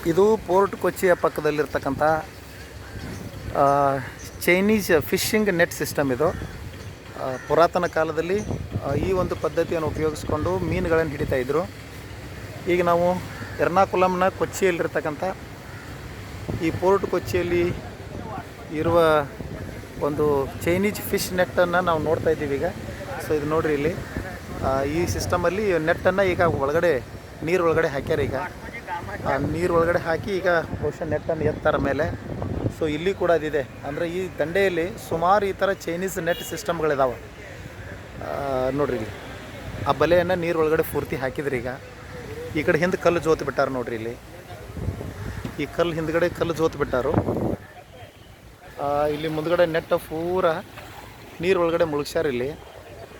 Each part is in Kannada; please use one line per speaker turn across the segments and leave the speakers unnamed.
ಇದು ಪೋರ್ಟ್ ಕೊಚ್ಚಿಯ ಪಕ್ಕದಲ್ಲಿರ್ತಕ್ಕಂಥ ಚೈನೀಸ್ ಫಿಶಿಂಗ್ ನೆಟ್ ಸಿಸ್ಟಮ್ ಇದು. ಪುರಾತನ ಕಾಲದಲ್ಲಿ ಈ ಒಂದು ಪದ್ಧತಿಯನ್ನು ಉಪಯೋಗಿಸ್ಕೊಂಡು ಮೀನುಗಳನ್ನು ಹಿಡಿತಾಯಿದ್ರು. ಈಗ ನಾವು ಎರ್ನಾಕುಲಂನ ಕೊಚ್ಚಿಯಲ್ಲಿರ್ತಕ್ಕಂಥ ಈ ಪೋರ್ಟ್ ಕೊಚ್ಚಿಯಲ್ಲಿ ಇರುವ ಒಂದು ಚೈನೀಸ್ ಫಿಶ್ ನೆಟ್ಟನ್ನು ನಾವು ನೋಡ್ತಾ ಇದ್ದೀವಿ ಈಗ. ಸೊ ಇದು ನೋಡಿರಿ, ಇಲ್ಲಿ ಈ ಸಿಸ್ಟಮಲ್ಲಿ ನೆಟ್ಟನ್ನು ಈಗ ಒಳಗಡೆ ನೀರು ಒಳಗಡೆ ಹಾಕ್ಯಾರ. ಈಗ ಆ ನೀರು ಒಳಗಡೆ ಹಾಕಿ ಈಗ ಬಹುಶಃ ನೆಟ್ಟನ್ನು ಎತ್ತರ ಮೇಲೆ. ಸೊ ಇಲ್ಲಿ ಕೂಡ ಅದಿದೆ. ಅಂದರೆ ಈ ದಂಡೆಯಲ್ಲಿ ಸುಮಾರು ಈ ಥರ ಚೈನೀಸ್ ನೆಟ್ ಸಿಸ್ಟಮ್ಗಳಿದಾವೆ ನೋಡ್ರಿ. ಇಲ್ಲಿ ಆ ಬಲೆಯನ್ನು ನೀರು ಒಳಗಡೆ ಪೂರ್ತಿ ಹಾಕಿದ್ರಿ. ಈಗ ಈ ಕಡೆ ಹಿಂದೆ ಕಲ್ಲು ಜೋತು ಬಿಟ್ಟಾರು ನೋಡ್ರಿ. ಇಲ್ಲಿ ಈ ಕಲ್ಲು ಹಿಂದ್ಗಡೆ ಕಲ್ಲು ಜೋತು ಬಿಟ್ಟಾರು. ಇಲ್ಲಿ ಮುಂದ್ಗಡೆ ನೆಟ್ ಪೂರ ನೀರು ಒಳಗಡೆ ಮುಳುಗ್ಸ್ಯಾರ. ಇಲ್ಲಿ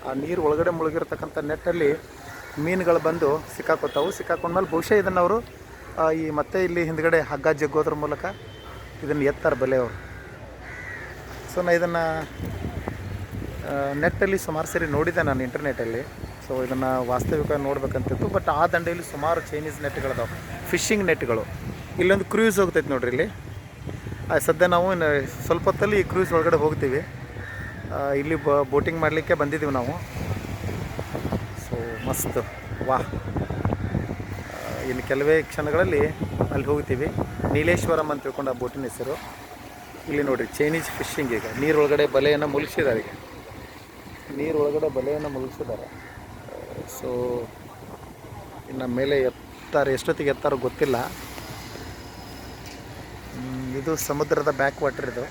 ಆ ನೀರು ಒಳಗಡೆ ಮುಳುಗಿರ್ತಕ್ಕಂಥ ನೆಟ್ಟಲ್ಲಿ ಮೀನುಗಳು ಬಂದು ಸಿಕ್ಕಾಕೊಂಡ್ಮೇಲೆ ಬಹುಶಃ ಇದನ್ನು ಅವರು ಈ ಮತ್ತೆ ಇಲ್ಲಿ ಹಿಂದ್ಗಡೆ ಹಗ್ಗ ಜಗ್ಗೋದ್ರ ಮೂಲಕ ಇದನ್ನು ಎತ್ತಾರೆ ಬಲೆಯವರು. ಸೊ ನಾನು ಇದನ್ನು ನೆಟ್ಟಲ್ಲಿ ಸುಮಾರು ಸರಿ ನೋಡಿದ್ದೆ ನಾನು ಇಂಟರ್ನೆಟಲ್ಲಿ. ಸೊ ಇದನ್ನು ವಾಸ್ತವಿಕ ನೋಡ್ಬೇಕಂತಿತ್ತು. ಬಟ್ ಆ ದಂಡೆಯಲ್ಲಿ ಸುಮಾರು ಚೈನೀಸ್ ನೆಟ್ಗಳಿದಾವೆ, ಫಿಶಿಂಗ್ ನೆಟ್ಗಳು. ಇಲ್ಲೊಂದು ಕ್ರೂಸ್ ಹೋಗ್ತೈತೆ ನೋಡ್ರಿ. ಇಲ್ಲಿ ಸದ್ಯ ನಾವು ಸ್ವಲ್ಪ ಹೊತ್ತಲ್ಲಿ ಈ ಕ್ರೂಸ್ ಒಳಗಡೆ ಹೋಗ್ತೀವಿ. ಇಲ್ಲಿ ಬೋಟಿಂಗ್ ಮಾಡಲಿಕ್ಕೆ ಬಂದಿದ್ದೀವಿ ನಾವು. ಸೊ ಮಸ್ತ್, ವಾಹ್. ಇನ್ನು ಕೆಲವೇ ಕ್ಷಣಗಳಲ್ಲಿ ಅಲ್ಲಿ ಹೋಗ್ತೀವಿ. ನೀಲೇಶ್ವರಂ ಅಂತ ತಿಳ್ಕೊಂಡು ಆ ಬೋಟಿನ ಹೆಸರು. ಇಲ್ಲಿ ನೋಡಿರಿ, ಚೈನೀಸ್ ಫಿಶಿಂಗ್. ಈಗ ನೀರೊಳಗಡೆ ಬಲೆಯನ್ನು ಮುಳುಗಿಸಿದ್ದಾರೆ. ಈಗ ನೀರೊಳಗಡೆ ಬಲೆಯನ್ನು ಮುಳುಗಿಸಿದ್ದಾರೆ. ಸೊ ಇನ್ನು ಮೇಲೆ ಎಷ್ಟೊತ್ತಿಗೆ ಎತ್ತಾರೋ ಗೊತ್ತಿಲ್ಲ. ಇದು ಸಮುದ್ರದ ಬ್ಯಾಕ್ ವಾಟರ್ ಇದು.